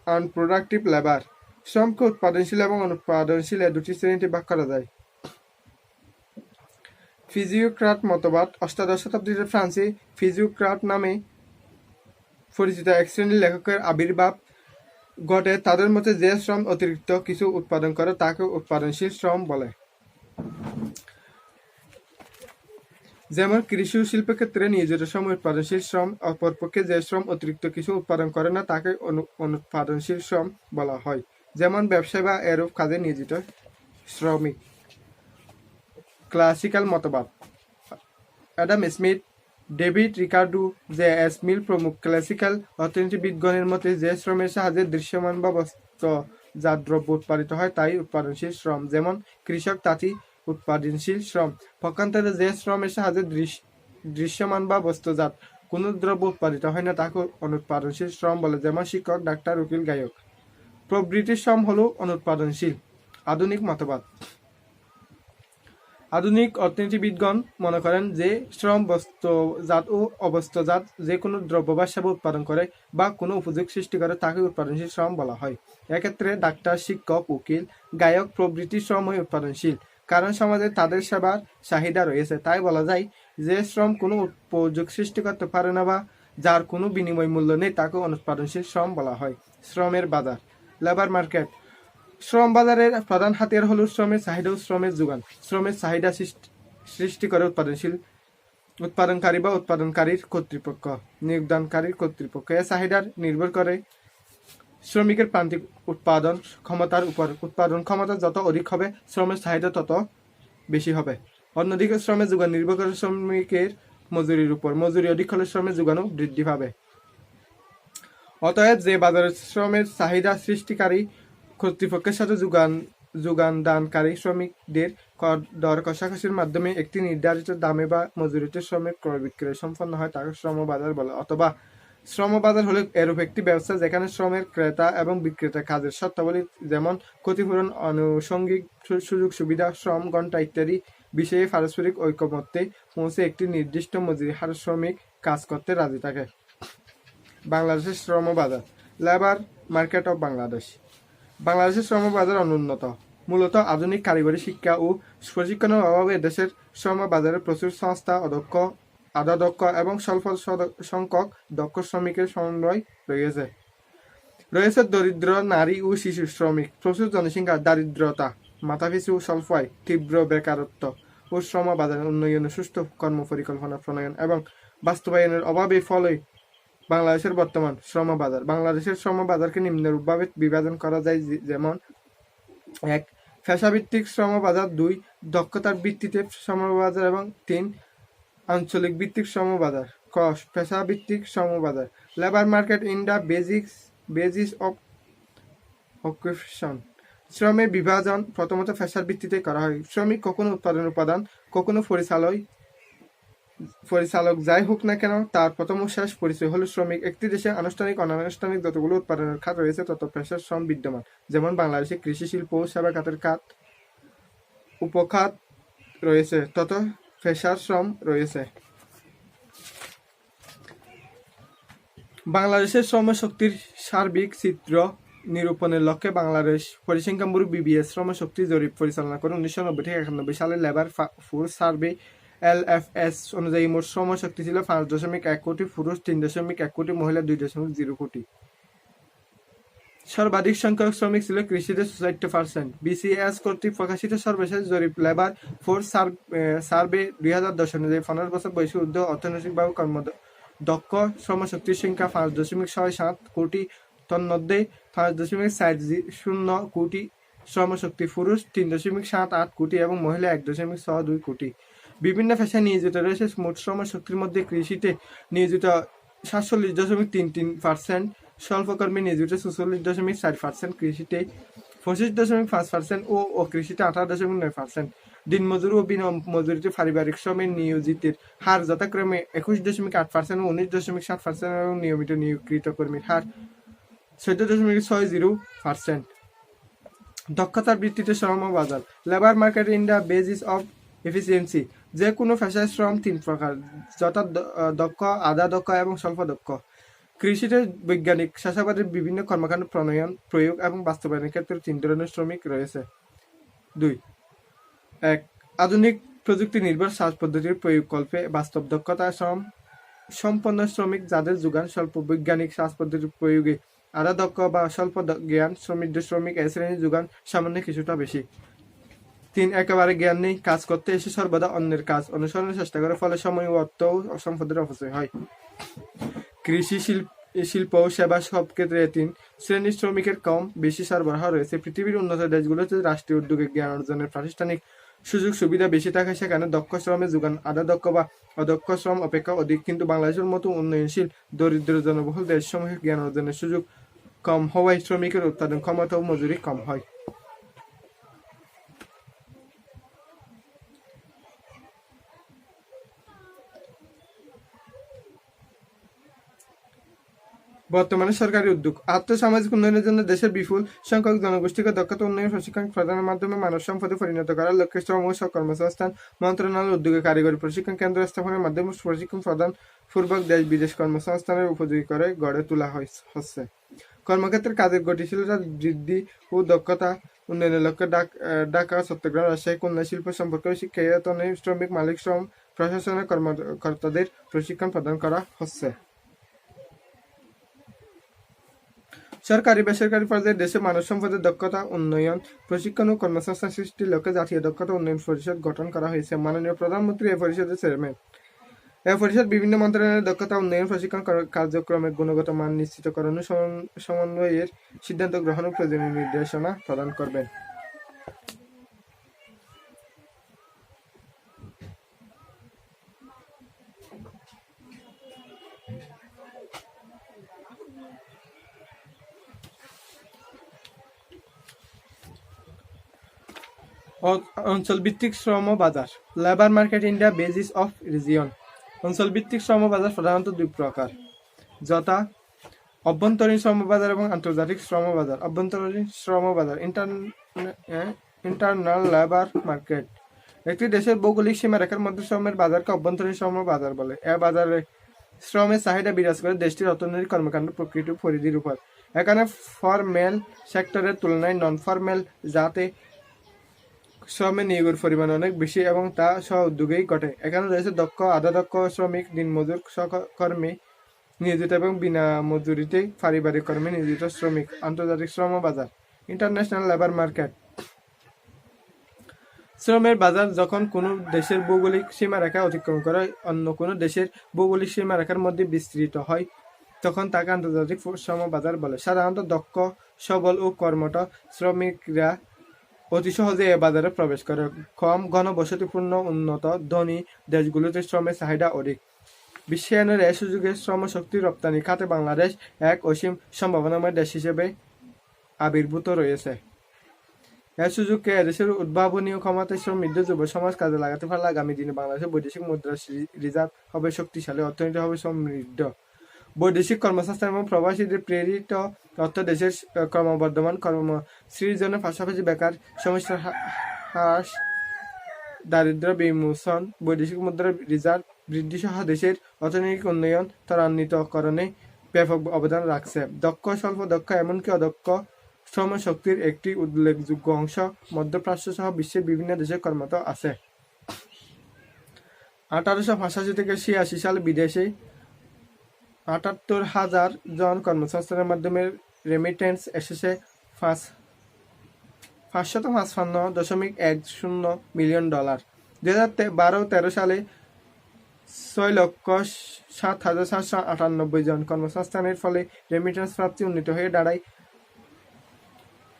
আনপ্রোডাক্টিভ লেবার। শ্রমকে উৎপাদনশীল এবং অনুৎপাদনশীল এ দুটি শ্রেণীতে ভাগ করা যায়। ফিজিওক্রাট মতবাদ: অষ্টাদশ শতাব্দীতে ফ্রান্সে ফিজিওক্রাট নামে পরিচিত এক শ্রেণীর লেখকের আবির্ভাব ঘটে। তাদের মতে যে শ্রম অতিরিক্ত কিছু উৎপাদন করে তাকে উৎপাদনশীল শ্রম বলে। যেমন কৃষি ও শিল্প ক্ষেত্রে নিয়োজিত শ্রম উৎপাদনশীল শ্রম, অপরপক্ষে যে শ্রম অতিরিক্ত কিছু উৎপাদন করে না তাকে অনুৎপাদনশীল শ্রম বলা হয়। যেমন ব্যবসায় বা এরূপ কাজে নিয়োজিত শ্রমিক। ক্লাসিক্যাল মতবাদ: অ্যাডাম স্মিথ, ডেভিড রিকার্ডো, জে.এস. মিল প্রমুখ ক্লাসিক্যাল অর্থনীতিবিদগণের মতে যে শ্রমের সাহায্যে দৃশ্যমান বা বস্তুজাত দ্রব্য উৎপাদিত হয় তাই উৎপাদনশীল শ্রম। যেমন কৃষক, তাঁতি উৎপাদনশীল শ্রম। পক্ষান্তরে যে শ্রমের সাহায্যে দৃশ্যমান বা বস্তুজাত কোনো দ্রব্য উৎপাদিত হয় না তাকে অনুৎপাদনশীল শ্রম বলে। যেমন শিক্ষক, ডাক্তার, উকিল, গায়ক প্রভৃতি শ্রম হলো অনুৎপাদনশীল। আধুনিক মতবাদ: আধুনিক অর্থনীতিবিদগণ মনে করেন যে শ্রম বস্তুজাত ও অবস্তুজাত যে কোনো দ্রব্য বা সেবা উৎপাদন করে বা কোনো উপযোগ সৃষ্টি করে তাকে উৎপাদনশীল শ্রম বলা হয়। এক্ষেত্রে ডাক্তার, শিক্ষক, উকিল, গায়ক প্রভৃতি শ্রমই উৎপাদনশীল, কারণ সমাজে তাদের সেবার চাহিদা রয়েছে। তাই বলা যায় যে শ্রম কোনো উপযোগ সৃষ্টি করতে পারে না বা যার কোনো বিনিময় মূল্য নেই তাকে অনুৎপাদনশীল শ্রম বলা হয়। শ্রমের বাজার: লেবার মার্কেট। শ্রম বাজারের প্রধান হাতিয়ার হল শ্রমের চাহিদা ও শ্রমের যোগান। শ্রমের চাহিদা সৃষ্টি করে উৎপাদনকারী বা উৎপাদনকারীর কর্তৃপক্ষ, নিয়োগদানকারীর কর্তৃপক্ষ। এ চাহিদার নির্ভর করে শ্রমিকের প্রান্তিক উৎপাদন ক্ষমতার উপর। উৎপাদন ক্ষমতা যত অধিক হবে শ্রমের চাহিদা তত বেশি হবে। অন্যদিকে শ্রমের যোগান নির্ভর করে শ্রমিকের মজুরির উপর। মজুরি অধিক হলে শ্রমের যোগানও বৃদ্ধি পাবে। অতএব যে বাজারে শ্রমের চাহিদা সৃষ্টিকারী কর্তৃপক্ষের সাথে যোগানদানকারী শ্রমিকদের দর কষাকষির মাধ্যমে একটি নির্ধারিত দামে বা মজুরিতে শ্রমের ক্রয় বিক্রয় সম্পন্ন হয় তাকে শ্রম বাজার বলে। অথবা শ্রম বাজার হলো এরূপ একটি ব্যবস্থা যেখানে শ্রমের ক্রেতা এবং বিক্রেতা কাজের শর্তাবলী যেমন ক্ষতিপূরণ, আনুষঙ্গিক সুযোগ সুবিধা, শ্রম ঘন্টা ইত্যাদি বিষয়ে পারস্পরিক ঐকমত্যে পৌঁছে একটি নির্দিষ্ট মজুরি হারে শ্রমিক কাজ করতে রাজি থাকে। বাংলাদেশের শ্রম বাজার, লেবার মার্কেট অফ বাংলাদেশ। বাংলাদেশের শ্রম বাজার অনুন্নত, মূলত আধুনিক কারিগরি শিক্ষা ও প্রশিক্ষণের অভাবে দেশের শ্রম বাজারে প্রচুর সংস্থা, আধা দক্ষ এবং স্বল্প সংখ্যক দক্ষ শ্রমিকের সমন্বয় রয়েছে দরিদ্র নারী ও শিশু শ্রমিক, প্রচুর জনসংখ্যা, দারিদ্রতা, মাথাপিছু স্বল্প আয়, তীব্র বেকারত্ব ও শ্রম বাজার উন্নয়নে সুষ্ঠু কর্মপরিকল্পনা প্রণয়ন এবং বাস্তবায়নের অভাবের ফলে বাংলাদেশের বর্তমান শ্রম বাজার। বাংলাদেশের শ্রম বাজারকে নিম্নরূপভাবে বিভাজন করা যায়, যেমন 1. পেশাভিত্তিক শ্রম বাজার, 2. দক্ষতার ভিত্তিতে শ্রম বাজার এবং 3. আঞ্চলিক ভিত্তিক শ্রম বাজার। ক. পেশাভিত্তিক শ্রম বাজার, labour market in the basis of occupation. শ্রমের বিভাজন প্রথমত পেশার ভিত্তিতে করা হয়। শ্রমিক কখনো উৎপাদন উপাদান, কখনো পরিচালক যাই হোক না কেন, তার প্রথম ও শেষ পরিচয় হলো শ্রমিক। একটি দেশে আনুষ্ঠানিক অনানুষ্ঠানিক যতগুলো উৎপাদনের খাত রয়েছে তত পেশার শ্রম বিদ্যমান। যেমন বাংলাদেশে কৃষি, শিল্প ও সেবা খাতের উপখাত রয়েছে, তত পেশার শ্রম রয়েছে। বাংলাদেশের শ্রমশক্তির সার্বিক চিত্র নিরূপণের লক্ষ্যে বাংলাদেশ পরিসংখ্যান ব্যুরো BBS শ্রমশক্তি জরিপ পরিচালনা করে 1990 থেকে 91 সালে লেবার ফোর্স সার্ভে LFS অনুযায়ী মোট শ্রমশক্তি ছিল 5.1 কোটি পুরুষ, 3.1 কোটি মহিলা, 2.0 কোটি। সর্বাধিক সংখ্যক শ্রমিক ছিল কৃষিতে 64%। BCS কর্তৃক প্রকাশিত সর্বশেষ জরিপ লেবার ফোর্স সার্ভে 2010 অনুযায়ী 15 বছর বয়সী ঊর্ধ্ব অর্থনৈতিকভাবে দক্ষ শ্রমশক্তির সংখ্যা 5.67 কোটি, তন্মধ্যে 5.40 কোটি শ্রমশক্তি পুরুষ, 3.78 কোটি এবং মহিলা 1.62 কোটি। বিভিন্ন পেশায় নিয়োজিত রয়েছে। মোট শ্রমশক্তির মধ্যে কৃষিতে নিয়োজিত 47.33%, স্বল্পকর্মী নিয়োজিত 44.4%, কৃষিতে 25.5% ও অকৃষিতে 18.9%। দিনমজুর ও বিনা মজুরিতে পারিবারিক শ্রমে নিয়োজিতের হার যথাক্রমে 21.8% ও 19.7% এবং নিয়মিত নিয়োগকৃত কর্মীর হার 14.60%। দক্ষতার ভিত্তিতে শ্রম বাজার, labour market in the basis of efficiency. যে কোনো পেশায় শ্রম 3 প্রকার, যথা দক্ষ, আধা দক্ষ এবং স্বল্প দক্ষ। কৃষিতে বৈজ্ঞানিক চাষাবাদের বিভিন্ন কর্মকাণ্ড প্রণয়ন, প্রয়োগ এবং বাস্তবায়নের ক্ষেত্রে 3 ধরনের শ্রমিক রয়েছে। 2. 1. আধুনিক প্রযুক্তি নির্ভর চাষ পদ্ধতির প্রয়োগকল্পে বাস্তব দক্ষতা সম্পন্ন শ্রমিক, যাদের যোগান স্বল্প বৈজ্ঞানিক চাষ পদ্ধতির প্রয়োগে আধা দক্ষ বা স্বল্প জ্ঞান সমৃদ্ধ শ্রমিক। এই শ্রেণীর যোগান সামান্য কিছুটা বেশি। 3. একেবারে জ্ঞান নেই, কাজ করতে এসে সর্বদা অন্যের কাজ অনুসরণের চেষ্টা করে, ফলে সময়, অর্থ ও সম্পদের অপচয় হয়। কৃষি, শিল্প ও সেবা সব ক্ষেত্রে 3 শ্রেণীর শ্রমিকের কম বেশি সরবরাহ রয়েছে। পৃথিবীর উন্নত দেশগুলোতে রাষ্ট্রীয় উদ্যোগে জ্ঞান অর্জনের প্রাতিষ্ঠানিক সুযোগ সুবিধা বেশি থাকে, সেখানে দক্ষ শ্রমের যোগান আধা দক্ষ বা অদক্ষ শ্রম অপেক্ষা অধিক। কিন্তু বাংলাদেশের মতো উন্নয়নশীল দরিদ্র জনবহুল দেশসমূহে জ্ঞান অর্জনের সুযোগ কম হওয়ায় শ্রমিকের উৎপাদন ক্ষমতা ও মজুরি কম হয়। বর্তমানে সরকারি উদ্যোগ, আর্থসামাজিক উন্নয়নের জন্য দেশের বিপুল সংখ্যক জনগোষ্ঠীকে দক্ষতা উন্নয়ন প্রশিক্ষণ প্রদানের মাধ্যমে মানব সম্পদে পরিণত করার লক্ষ্যে শ্রম ও কর্মসংস্থান মন্ত্রণালয়ের উদ্যোগে কারিগরি প্রশিক্ষণ কেন্দ্র স্থাপনের মাধ্যমে প্রশিক্ষণ প্রদান পূর্বক দেশ বিদেশ কর্মসংস্থানের উপযোগী করে গড়ে তোলা হচ্ছে। কর্মক্ষেত্রে কাজের গতিশীলতা বৃদ্ধি ও দক্ষতা উন্নয়নের লক্ষ্যে ঢাকা, চট্টগ্রাম, রাজশাহী, খুলনা শিল্প সম্পর্ক শিক্ষায়তনে শ্রমিক, মালিক, শ্রম প্রশাসনের কর্মকর্তাদের প্রশিক্ষণ প্রদান করা হচ্ছে। সরকারি বেসরকারি পর্যায়ে দেশে মানব সম্পদের দক্ষতা উন্নয়ন প্রশিক্ষণ ও কর্মসংস্থান সৃষ্টির লক্ষ্যে জাতীয় দক্ষতা উন্নয়ন পরিষদ গঠন করা হয়েছে। মাননীয় প্রধানমন্ত্রী এই পরিষদের চেয়ারম্যান। এই পরিষদ বিভিন্ন মন্ত্রণালয়ের দক্ষতা উন্নয়ন প্রশিক্ষণ কার্যক্রমের গুণগত মান নিশ্চিতকরণ ও সমন্বয়ের সিদ্ধান্ত গ্রহণ ও প্রয়োজনীয় নির্দেশনা প্রদান করবেন। অঞ্চলভিত্তিক শ্রম বাজার, labour market in the basis of region. অঞ্চলভিত্তিক শ্রম বাজার প্রধানত 2 প্রকার। যথা অভ্যন্তরীণ শ্রমবাজার এবং আন্তর্জাতিক শ্রমবাজার। অভ্যন্তরীণ শ্রমবাজার ইন্টারনাল লেবার মার্কেট। একটি দেশের ভৌগোলিক সীমারেখার মধ্যে শ্রমের বাজারকে অভ্যন্তরীণ শ্রম বাজার বলে। এ বাজারে শ্রমের চাহিদা বিরাজ করে দেশটির অর্থনৈতিক কর্মকাণ্ড প্রকৃতি পরিধির উপর। এখানে ফরমেল সেক্টরের তুলনায় নন ফরমেল যাতে শ্রমের নিয়োগের পরিমাণ অনেক বেশি এবং তা স্ব উদ্যোগেই ঘটে। এখানে রয়েছে দক্ষ, আধা দক্ষ শ্রমিক, দিনমজুর কর্মী নিয়োজিত এবং বিনা মজুরিতে পারিবারিক কর্মে নিয়োজিত শ্রমিক। আন্তর্জাতিক শ্রম বাজার ইন্টারন্যাশনাল লেবার মার্কেট। শ্রমের বাজার যখন কোনো দেশের ভৌগোলিক সীমারেখা অতিক্রম করে অন্য কোনো দেশের ভৌগোলিক সীমারেখার মধ্যে বিস্তৃত হয় তখন তাকে আন্তর্জাতিক শ্রম বাজার বলে। সাধারণত দক্ষ, সবল ও কর্মঠ শ্রমিকরা অতি সহজে এ বাজারে প্রবেশ করে। কম ঘনবসতিপূর্ণ উন্নত ধনী দেশগুলোতে শ্রমের চাহিদা অধিক। বিশ্বায়নের এ সুযোগে শ্রমশক্তি রপ্তানি খাতে বাংলাদেশ এক অসীম সম্ভাবনাময় দেশ হিসেবে আবির্ভূত রয়েছে। এ সুযোগকে এদেশের উদ্ভাবনী ও ক্ষমতায় সমৃদ্ধ যুব সমাজ কাজে লাগাতে পারলে আগামী দিনে বাংলাদেশের বৈদেশিক মুদ্রা রিজার্ভ হবে শক্তিশালী, অর্থনীতি হবে সমৃদ্ধ। বৈদেশিক কর্মসংস্থান এবং প্রবাসীদের প্রেরিত অর্থ দেশের ক্রমবর্ধমান কর্মসৃজনের পাশাপাশি বেকার সমস্যার হ্রাস, দারিদ্র বিমোচন, বৈদেশিক মুদ্রা রিজার্ভ বৃদ্ধি সহ দেশের অর্থনৈতিক উন্নয়ন ত্বরান্বিতকরণে ব্যাপক অবদান রাখছে। দক্ষ, স্বল্প দক্ষ এমনকি অদক্ষ শ্রমশক্তির একটি উল্লেখযোগ্য অংশ মধ্যপ্রাচ্য সহ বিশ্বের বিভিন্ন দেশে কর্মরত আছে। 1885 থেকে 86 সালে বিদেশে 78,000 জন কর্মসংস্থানের মাধ্যমে রেমিটেন্স এসেছে 555.10 মিলিয়ন ডলার। 2012-13 সালে 6,07,798 জন কর্মসংস্থানের ফলে রেমিটেন্স প্রাপ্তি উন্নীত হয়ে দাঁড়ায়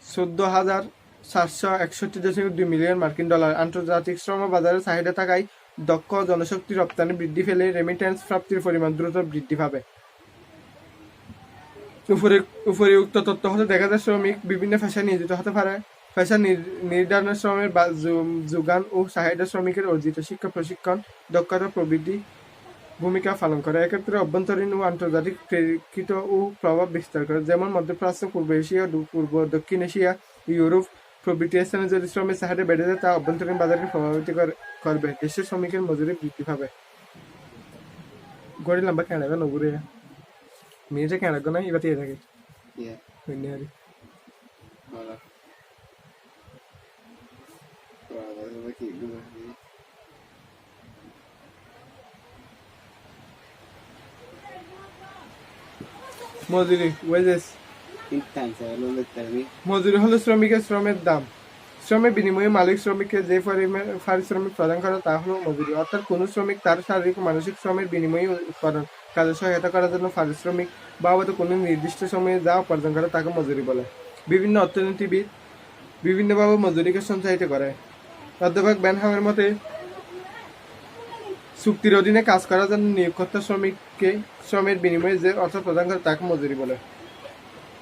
14,761.2 মিলিয়ন মার্কিন ডলার। আন্তর্জাতিক শ্রম বাজারে চাহিদা থাকায় দক্ষ জনশক্তি রপ্তানি বৃদ্ধি পেলে রেমিটেন্স প্রাপ্তির পরিমাণ দ্রুত বৃদ্ধি পাবে। উপরিউক্ত তথ্য হতে দেখা যায় শ্রমিক বিভিন্ন পেশায় নিয়োজিত হতে পারে। পেশা নির্ধারণে শ্রমের যোগান ও চাহিদা, শ্রমিকের অর্জিত শিক্ষা, প্রশিক্ষণ, দক্ষতা প্রভৃতি ভূমিকা পালন করে। এক্ষেত্রে অভ্যন্তরীণ ও আন্তর্জাতিক প্রেক্ষিত ও প্রভাব বিস্তার করে। যেমন মধ্যপ্রাচ্য, পূর্ব এশিয়া, পূর্ব দক্ষিণ এশিয়া, ইউরোপ প্রভৃতি স্থানে যদি শ্রমের চাহিদা বেড়ে যায় তা অভ্যন্তরীণ বাজারকে প্রভাবিত করবে। দেশের শ্রমিকের মজুরি বৃদ্ধি পাবে। গড়ি লম্বা কেনাগা নগুরে মেয়েটা কেনাগো না এবার থাকে মজুরি ওয়েজেস। মজুরি হলো শ্রমিকের শ্রমের দাম। শ্রমের বিনিময়ে মালিক শ্রমিককে যে পারিশ্রমিক প্রদান করে তা হলো মজুরি। অর্থাৎ কোনো শ্রমিক তার শারীরিক ও মানসিক শ্রমের বিনিময়ে উৎপাদন কাজে সহায়তা করার জন্য পারিশ্রমিক বাবদ কোনো নির্দিষ্ট সময়ে যা উপার্জন করে তাকে মজুরি বলে। বিভিন্ন অর্থনীতিবিদ বিভিন্নভাবে মজুরিকে সঞ্চালিত করে। অধ্যাপক বেনহামের মতে চুক্তির অধীনে কাজ করার জন্য নিয়োগকর্তা শ্রমিককে শ্রমের বিনিময়ে যে অর্থ প্রদান করে তাকে মজুরি বলে।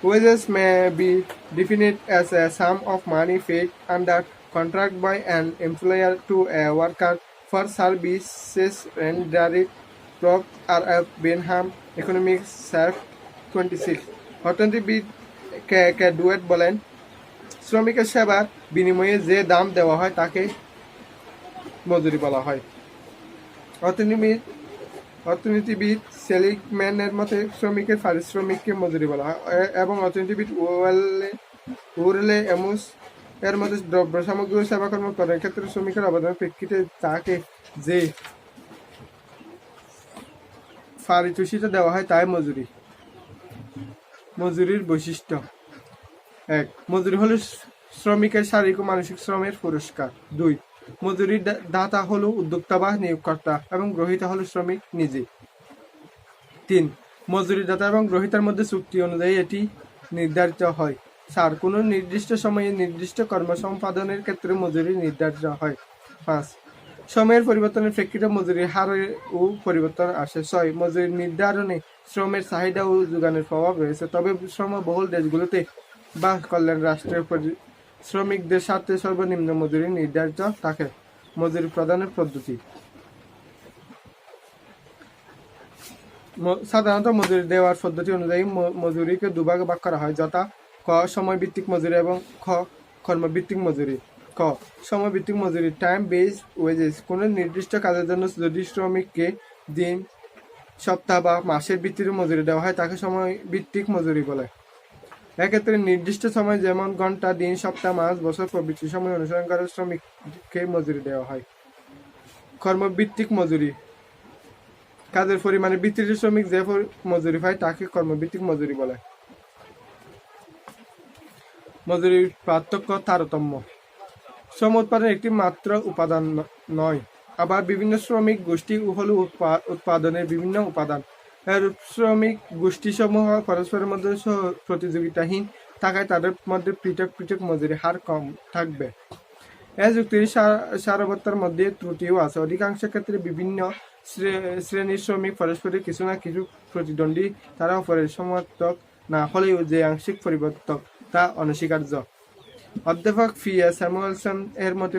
Wages may be defined as a sum of money paid under contract by an employer to a worker for services rendered. Prof. R.F. Benham, Economics, Serf 26। অর্থনীতিবিদ কে ডুয়েট বলেন, শ্রমিকের সেবার বিনিময়ে যে দাম দেওয়া হয় তাকে মজুরি বলা হয়। অর্থনীতিবিদ সেলিগম্যানের মতে শ্রমিকের পারিশ্রমিককে মজুরি বলা হয় এবং অর্থনীতিবিদ উরলে এমুস এর মতে দ্রব্য সামগ্রী ও সেবা কর্ম করার ক্ষেত্রে শ্রমিকের অবদানের প্রেক্ষিতে তাকে যে পারিতোষিক দেওয়া হয় তাই মজুরি। মজুরির বৈশিষ্ট্য: 1. মজুরি হলো শ্রমিকের শারীরিক ও মানসিক শ্রমের পুরস্কার। 2. মজুরির দাতা হলো উদ্যোক্তা বা নিয়োগকর্তা এবং গ্রহীতা হলো শ্রমিক নিজে। 3. মজুরি দাতা এবং গ্রহীতার মধ্যে চুক্তি অনুযায়ী এটি নির্ধারিত হয়। 4. কোনো নির্দিষ্ট সময়ে নির্দিষ্ট কর্ম সম্পাদনের ক্ষেত্রে মজুরি নির্ধারিত হয়। 5. সময়ের পরিবর্তনের প্রেক্ষিতে মজুরির হারেও পরিবর্তন আসে। 6. মজুরি নির্ধারণে শ্রমের চাহিদা ও যোগানের প্রভাব রয়েছে, তবে শ্রমবহুল দেশগুলোতে বা কল্যাণ রাষ্ট্রের শ্রমিকদের স্বার্থে সর্বনিম্ন মজুরি নির্ধারিত থাকে। মজুরি প্রদানের পদ্ধতি: সাধারণত মজুরি দেওয়ার পদ্ধতি অনুযায়ী মজুরিকে দুভাগে ভাগ করা হয়, যথা ক সময় ভিত্তিক মজুরি এবং খ কর্মভিত্তিক মজুরি। ক সময় ভিত্তিক মজুরি, টাইম বেসড ওয়েজেস। কোনো নির্দিষ্ট কাজের জন্য যদি শ্রমিককে দিন, সপ্তাহ বা মাসের ভিত্তিতে মজুরি দেওয়া হয় তাকে সময় ভিত্তিক মজুরি বলে। এক্ষেত্রে নির্দিষ্ট সময় যেমন ঘন্টা, দিন, সপ্তাহ, মাস, বছর প্রভৃতি সময় অনুসরণ করে শ্রমিককে মজুরি দেওয়া হয়। কর্মভিত্তিক মজুরি, কাজের পরিমাণের ভিত্তিতে শ্রমিক যে মজুরি পায় তাকে কর্মভিত্তিক মজুরি বলে। মজুরির পার্থক্য, তারতম্য। শ্রম উৎপাদন একটি মাত্র উপাদান নয়, আবার বিভিন্ন শ্রমিক গোষ্ঠী হল উৎপাদনের বিভিন্ন উপাদান। এর শ্রমিক গোষ্ঠীসমূহ পরস্পরের মধ্যে প্রতিযোগিতাহীন থাকায় তাদের মধ্যে পৃথক পৃথক মজুরি হার কম থাকবে। এই যুক্তির সারবত্তার মধ্যে ত্রুটিও আছে। অধিকাংশ ক্ষেত্রে বিভিন্ন শ্রেণীর শ্রমিক পরস্পরের কিছু না কিছু প্রতিদ্বন্দ্বী, তারা অপরের সমর্থক না হলেও যে আংশিক পরিবর্তক তা অনস্বীকার্য। অধ্যাপক ফিয়া স্যামুয়েলসন এর মতে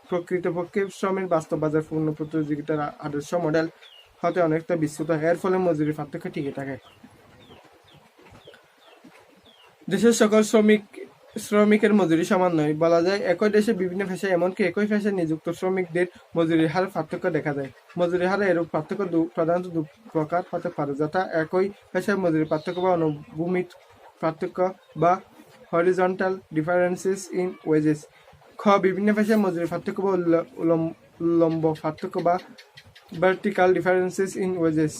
প্রকৃতপক্ষে শ্রমের বাস্তব বাজার পূর্ণ প্রতিযোগিতার আদর্শ মডেল হতে অনেকটা বিস্তৃত। এর ফলে মজুরি পার্থক্য টিকে থাকে। দেশের সকল শ্রমিকের মজুরি সমান নয়। বলা যায় একই দেশে বিভিন্ন পেশায়, এমনকি একই পেশায় নিযুক্ত শ্রমিকদের মজুরির হার পার্থক্য দেখা যায়। মজুরি হারে এরূপ পার্থক্য প্রধানত দু প্রকার হতে পারে, যথা একই পেশায় মজুরি পার্থক্য বা অনুভূমিক পার্থক্য বা হরিজন্টাল ডিফারেন্সেস ইন ওয়েজেস। খ বিভিন্ন পেশায় মজুরি পার্থক্য বা উল্লম্ব পার্থক্য বা ভার্টিক্যাল ডিফারেন্সেস ইন ওয়েজেস।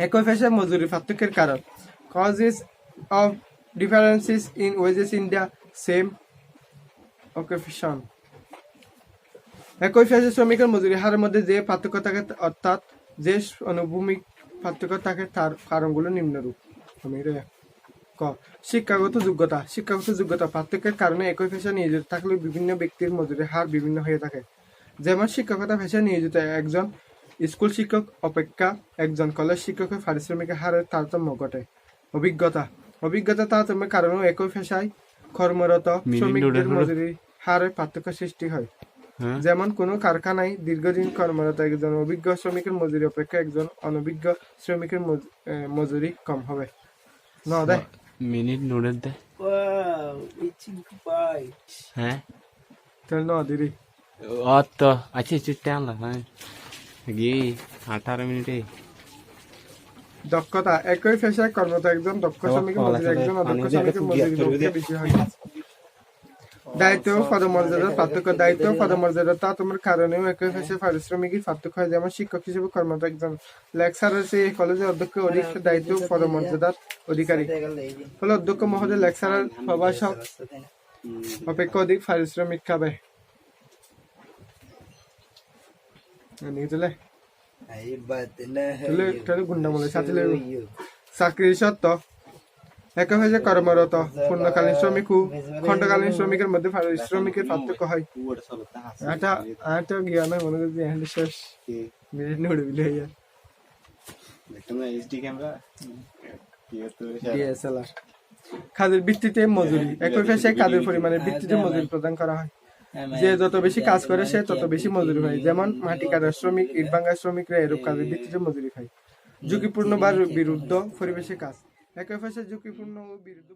একই পেশায় মজুরি পার্থক্যের কারণ, causes of differences in wages in the same occupation। একই পেশায় শ্রমিকের মজুরি হারের মধ্যে যে পার্থক্য থাকে, অর্থাৎ যে অনুভূমিক পার্থক্য থাকে, তার কারণগুলো নিম্নরূপ। ক শিক্ষাগত যোগ্যতা। শিক্ষাগত যোগ্যতা পার্থক্যের কারণে একই পেশায় নিয়োজিত থাকলেও বিভিন্ন ব্যক্তির মজুরির হার বিভিন্ন হয়ে থাকে। যেমন শিক্ষকতা পেশায় নিয়োজিত একজন স্কুল শিক্ষক অপেক্ষা একজন কলেজ শিক্ষকের পারিশ্রমিকের হারের তারতম্য ঘটে। অভিজ্ঞতা তারতম্যের কারণেও একই পেশায় কর্মরত শ্রমিকদের মজুরির হারের পার্থক্য সৃষ্টি হয়। যেমন কোনো কারখানায় দীর্ঘদিন কর্মরত একজন অভিজ্ঞ শ্রমিকের মজুরি অপেক্ষা একজন অনভিজ্ঞ শ্রমিকের মজুরি কম হবে। মিনিট নোডের দে হ্যাঁ তাহলে ন দিদি অত আছে চিটটা আনলা হ্যাঁ গিয়ে 18 মিনিটে। দক্ষতা, একই পেশায় কর্মরত একজন দক্ষ শ্রমিকের মজুরি একজন অদক্ষ শ্রমিকের মজুরি বেশি হয়। দায়িত্ব ও পদমর্যাদার পার্থক্য। দায়িত্ব ও পদমর্যাদার তারতম্যের কারণেও একই পেশায় পারিশ্রমিকের পার্থক্য হয়। যেমন শিক্ষক হিসেবে কর্মরত একজন লেকচারার চেয়ে কলেজের অধ্যক্ষ অধিক দায়িত্ব ও পদমর্যাদার অধিকারী। ফলে অধ্যক্ষ মহোদয় লেকচারার প্রভাষক অপেক্ষা অধিক পারিশ্রমিক পাবে। চাকরির শর্ত। একই পেশায় কর্মরত পূর্ণকালীন শ্রমিক ও খণ্ডকালীন শ্রমিকের মধ্যে পারিশ্রমিকের পার্থক্য হয়। জ্ঞান মনে করছি শেষ মিনিট নড়ে বিলে হইয়া DSLR। কাজের ভিত্তিতে মজুরি। একই পেশায় কাজের পরিমাণের ভিত্তিতে মজুরি প্রদান করা হয়। যে যত বেশি কাজ করে সে তত বেশি মজুরি পায়। যেমন মাটি কাটার শ্রমিক, ইট ভাঙার শ্রমিকরা এরূপ কাজের ভিত্তিতে মজুরি পায়। ঝুঁকিপূর্ণ বা বিরুদ্ধ পরিবেশে কাজ। একই পেশায় ঝুঁকিপূর্ণ ও বিরুদ্ধ